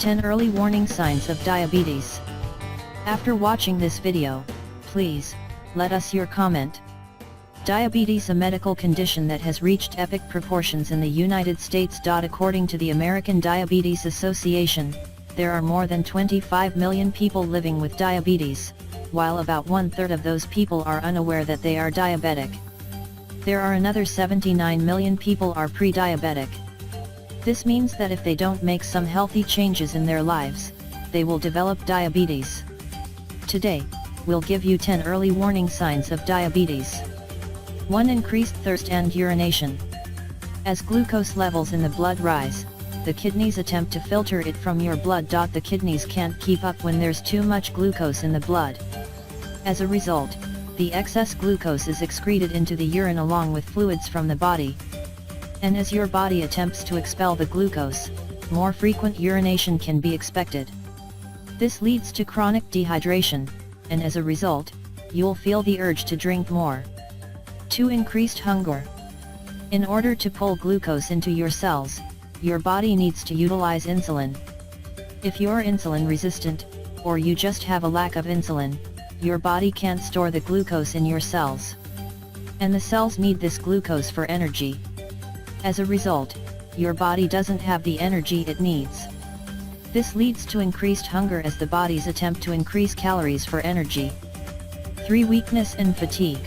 10 Early Warning Signs of Diabetes. After watching this video, please, let us your comment. Diabetes, a medical condition that has reached epic proportions in the United States. According to the American Diabetes Association, there are more than 25 million people living with diabetes, while about 1/3 of those people are unaware that they are diabetic. There are another 79 million people are pre-diabetic. This means that if they don't make some healthy changes in their lives, they will develop diabetes. Today, we'll give you 10 early warning signs of diabetes. 1. Increased thirst and urination. As glucose levels in the blood rise, the kidneys attempt to filter it from your blood. The kidneys can't keep up when there's too much glucose in the blood. As a result, the excess glucose is excreted into the urine along with fluids from the body. And as your body attempts to expel the glucose, more frequent urination can be expected. This leads to chronic dehydration, and as a result, you'll feel the urge to drink more. 2. Increased hunger. In order to pull glucose into your cells, your body needs to utilize insulin. If you're insulin resistant, or you just have a lack of insulin, your body can't store the glucose in your cells. And the cells need this glucose for energy. As a result, your body doesn't have the energy it needs. This leads to increased hunger as the body's attempt to increase calories for energy. 3. Weakness and fatigue.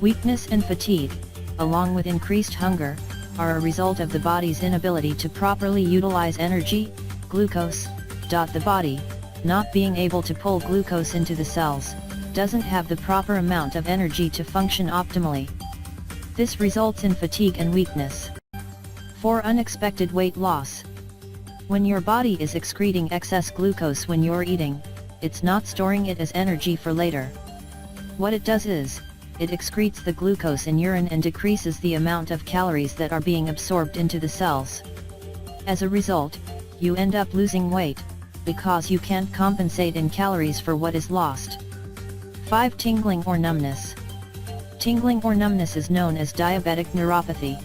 Weakness and fatigue, along with increased hunger, are a result of the body's inability to properly utilize energy, glucose. The body, not being able to pull glucose into the cells, doesn't have the proper amount of energy to function optimally. This results in fatigue and weakness. 4. Unexpected weight loss. When your body is excreting excess glucose when you're eating, it's not storing it as energy for later. What it does is, it excretes the glucose in urine and decreases the amount of calories that are being absorbed into the cells. As a result, you end up losing weight, because you can't compensate in calories for what is lost. 5. Tingling or numbness. Tingling or numbness is known as diabetic neuropathy.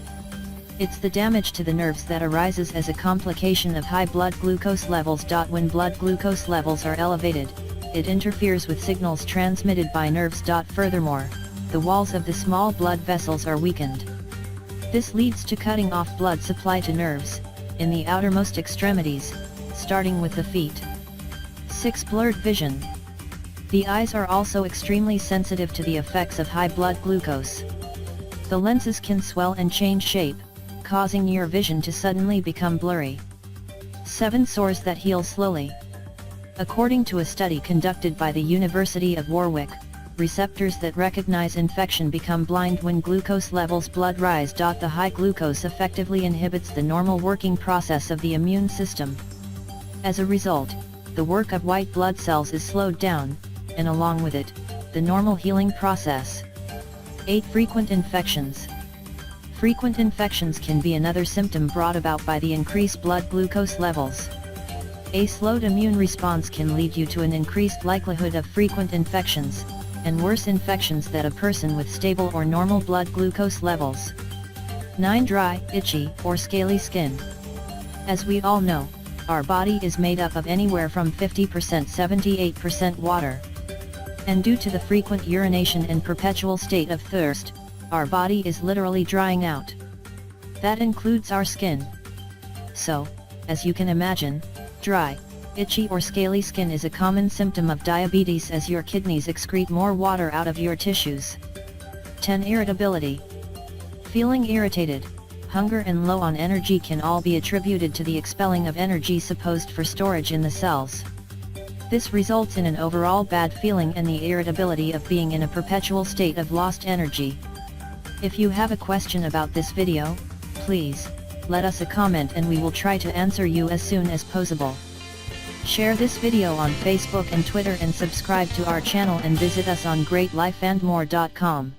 It's the damage to the nerves that arises as a complication of high blood glucose levels. When blood glucose levels are elevated, it interferes with signals transmitted by nerves. Furthermore, the walls of the small blood vessels are weakened. This leads to cutting off blood supply to nerves, in the outermost extremities, starting with the feet. 6. Blurred vision. The eyes are also extremely sensitive to the effects of high blood glucose. The lenses can swell and change shape, causing your vision to suddenly become blurry. 7. Sores that heal slowly. According to a study conducted by the University of Warwick, receptors that recognize infection become blind when glucose levels blood rise. The high glucose effectively inhibits the normal working process of the immune system. As a result, the work of white blood cells is slowed down, and along with it, the normal healing process. 8. Frequent infections. Frequent infections can be another symptom brought about by the increased blood glucose levels. A slowed immune response can lead you to an increased likelihood of frequent infections, and worse infections than a person with stable or normal blood glucose levels. 9. Dry, itchy, or scaly skin. As we all know, our body is made up of anywhere from 50–78% water. And due to the frequent urination and perpetual state of thirst, our body is literally drying out. That includes our skin. So, as you can imagine, dry, itchy or scaly skin is a common symptom of diabetes as your kidneys excrete more water out of your tissues. 10. Irritability. Feeling irritated, hunger and low on energy can all be attributed to the expelling of energy supposed for storage in the cells. This results in an overall bad feeling and the irritability of being in a perpetual state of lost energy. If you have a question about this video, please, let us a comment and we will try to answer you as soon as possible. Share this video on Facebook and Twitter and subscribe to our channel and visit us on greatlifeandmore.com.